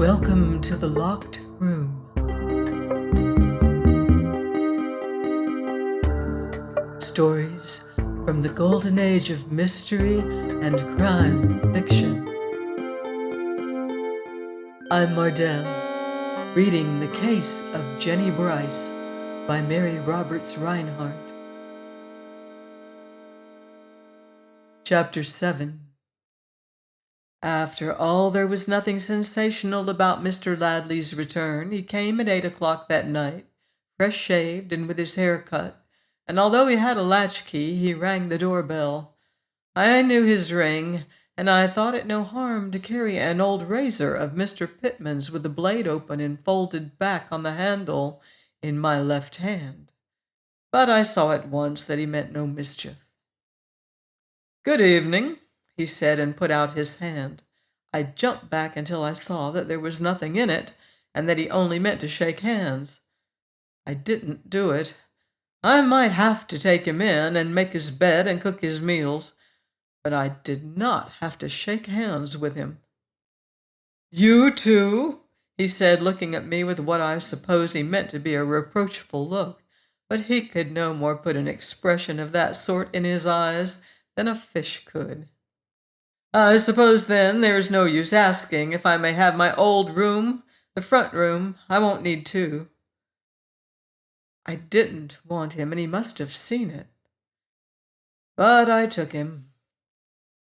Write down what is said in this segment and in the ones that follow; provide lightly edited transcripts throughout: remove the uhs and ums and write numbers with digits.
Welcome to the locked room. Stories from the golden age of mystery and crime fiction. I'm Mardell, reading The Case of Jennie Brice by Mary Roberts Reinhardt. Chapter 7. After all, there was nothing sensational about Mr. Ladley's return. He came at 8 o'clock that night, fresh-shaved and with his hair cut, and although he had a latchkey, he rang the doorbell. I knew his ring, and I thought it no harm to carry an old razor of Mr. Pittman's with the blade open and folded back on the handle in my left hand. But I saw at once that he meant no mischief. "Good evening," he said, and put out his hand. I jumped back until I saw that there was nothing in it, and that he only meant to shake hands. I didn't do it. I might have to take him in and make his bed and cook his meals, but I did not have to shake hands with him. "You too?" he said, looking at me with what I suppose he meant to be a reproachful look, but he could no more put an expression of that sort in his eyes than a fish could. "I suppose, then, there is no use asking if I may have my old room, the front room. I won't need two." I didn't want him, and he must have seen it. But I took him.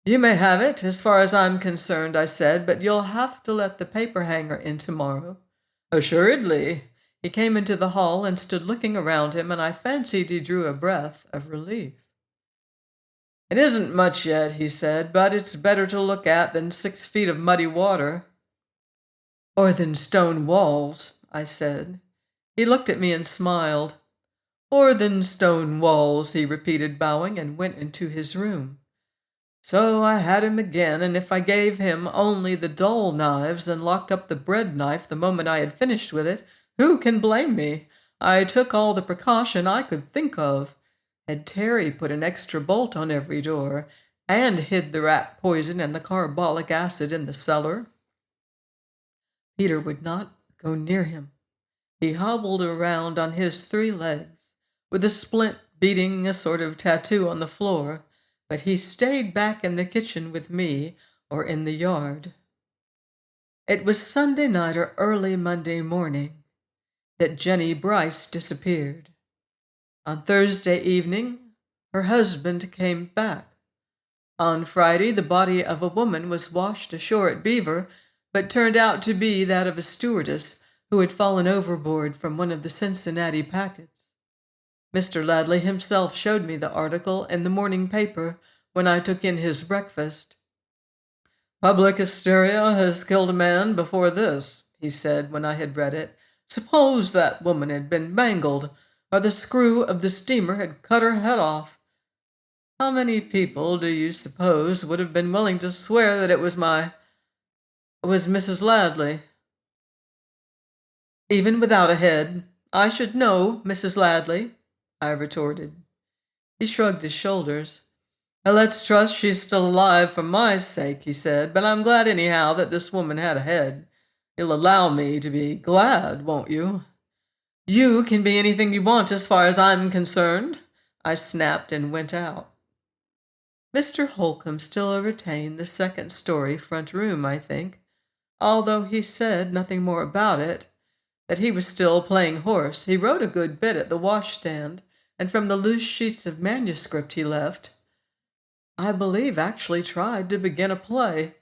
"You may have it, as far as I'm concerned," I said, "but you'll have to let the paper-hanger in tomorrow." "Assuredly." He came into the hall and stood looking around him, and I fancied he drew a breath of relief. "It isn't much yet," he said, "but it's better to look at than 6 feet of muddy water." "Or than stone walls," I said. He looked at me and smiled. "Or than stone walls," he repeated, bowing, and went into his room. So I had him again, and if I gave him only the dull knives and locked up the bread knife the moment I had finished with it, who can blame me? I took all the precaution I could think of. Had Terry put an extra bolt on every door, and hid the rat poison and the carbolic acid in the cellar? Peter would not go near him. He hobbled around on his 3 legs, with a splint beating a sort of tattoo on the floor, but he stayed back in the kitchen with me or in the yard. It was Sunday night or early Monday morning that Jennie Brice disappeared. On Thursday evening, her husband came back. On Friday, the body of a woman was washed ashore at Beaver, but turned out to be that of a stewardess who had fallen overboard from one of the Cincinnati packets. Mr. Ladley himself showed me the article in the morning paper when I took in his breakfast. "Public hysteria has killed a man before this," he said when I had read it. "Suppose that woman had been mangled, or the screw of the steamer had cut her head off. How many people do you suppose would have been willing to swear that it was Mrs. Ladley?" "Even without a head, I should know Mrs. Ladley," I retorted. He shrugged his shoulders. "Let's trust she's still alive for my sake," he said, "but I'm glad anyhow that this woman had a head. You'll allow me to be glad, won't you?" "You can be anything you want as far as I'm concerned," I snapped and went out. Mr. Holcomb still retained the second-story front room, I think, although he said nothing more about it. That he was still playing horse. He wrote a good bit at the washstand, and from the loose sheets of manuscript he left, I believe actually tried to begin a play.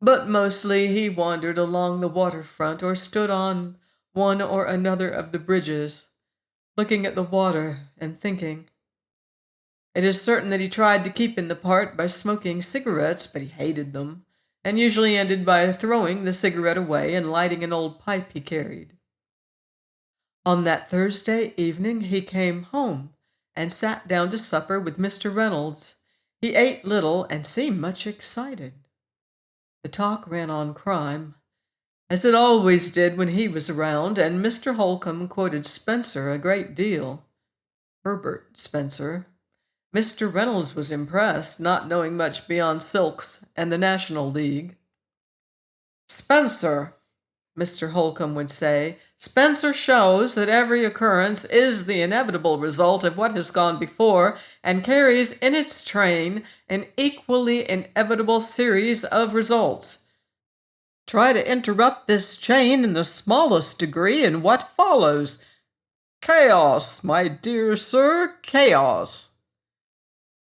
But mostly he wandered along the waterfront or stood on one or another of the bridges, looking at the water and thinking. It is certain that he tried to keep in the part by smoking cigarettes, but he hated them, and usually ended by throwing the cigarette away and lighting an old pipe he carried. On that Thursday evening he came home and sat down to supper with Mr. Reynolds. He ate little and seemed much excited. The talk ran on crime, as it always did when he was around, and Mr. Holcomb quoted Spencer a great deal. Herbert Spencer. Mr. Reynolds was impressed, not knowing much beyond silks and the National League. Spencer, Mr. Holcomb would say, Spencer shows that every occurrence is the inevitable result of what has gone before and carries in its train an equally inevitable series of results. Try to interrupt this chain in the smallest degree, and what follows? Chaos, my dear sir, chaos.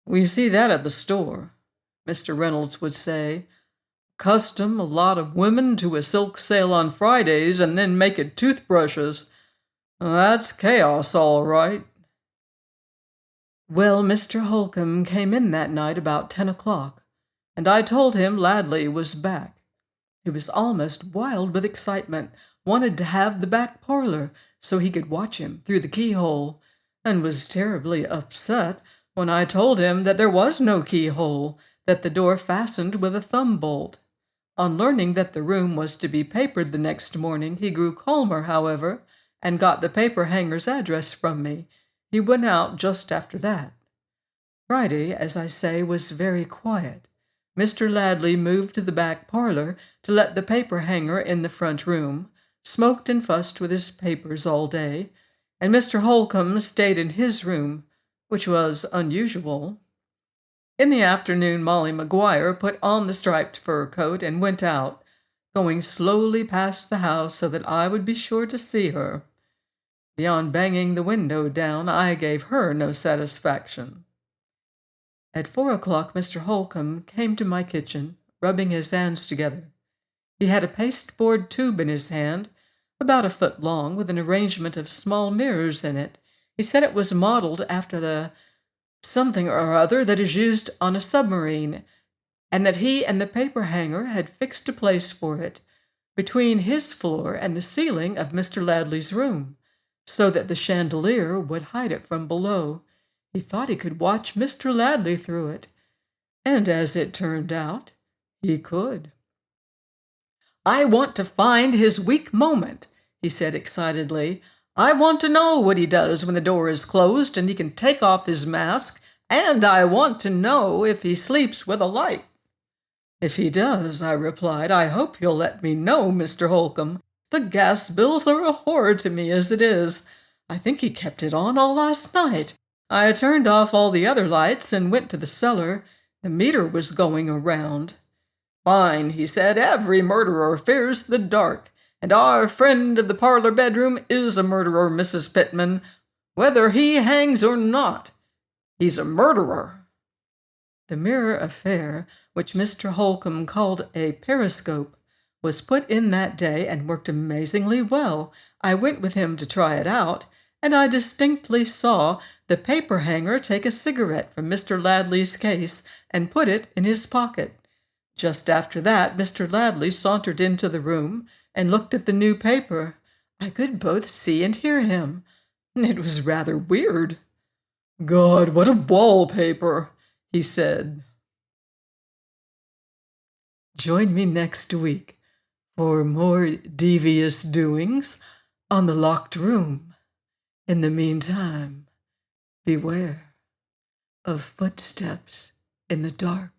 We see that at the store, Mr. Reynolds would say. Custom a lot of women to a silk sale on Fridays and then make it toothbrushes. That's chaos, all right. Well, Mr. Holcomb came in that night about 10 o'clock, and I told him Ladley was back. He was almost wild with excitement, wanted to have the back parlor so he could watch him through the keyhole, and was terribly upset when I told him that there was no keyhole, that the door fastened with a thumb bolt. On learning that the room was to be papered the next morning, he grew calmer, however, and got the paper hanger's address from me. He went out just after that. Friday, as I say, was very quiet. Mr. Ladley moved to the back parlor to let the paper hanger in the front room, smoked and fussed with his papers all day, and Mr. Holcomb stayed in his room, which was unusual. In the afternoon, Molly Maguire put on the striped fur coat and went out, going slowly past the house so that I would be sure to see her. Beyond banging the window down, I gave her no satisfaction. At 4 o'clock, Mr. Holcomb came to my kitchen, rubbing his hands together. He had a pasteboard tube in his hand, about a foot long, with an arrangement of small mirrors in it. He said it was modeled after the something or other that is used on a submarine, and that he and the paper hanger had fixed a place for it between his floor and the ceiling of Mr. Ladley's room, so that the chandelier would hide it from below. He thought he could watch Mr. Ladley through it, and as it turned out, he could. I want to find his weak moment, he said excitedly. I want to know what he does when the door is closed and he can take off his mask, and I want to know if he sleeps with a light. If he does, I replied, I hope you'll let me know, Mr. Holcomb. The gas bills are a horror to me as it is. I think he kept it on all last night. I turned off all the other lights and went to the cellar. The meter was going around. Fine, he said, every murderer fears the dark. And our friend of the parlor bedroom is a murderer, Mrs. Pittman. Whether he hangs or not, he's a murderer. The mirror affair, which Mr. Holcomb called a periscope, was put in that day and worked amazingly well. I went with him to try it out, and I distinctly saw the paper hanger take a cigarette from Mr. Ladley's case and put it in his pocket. Just after that, Mr. Ladley sauntered into the room and looked at the new paper. I could both see and hear him. It was rather weird. God, what a wallpaper, he said. Join me next week for more devious doings on The Locked Room. In the meantime, beware of footsteps in the dark.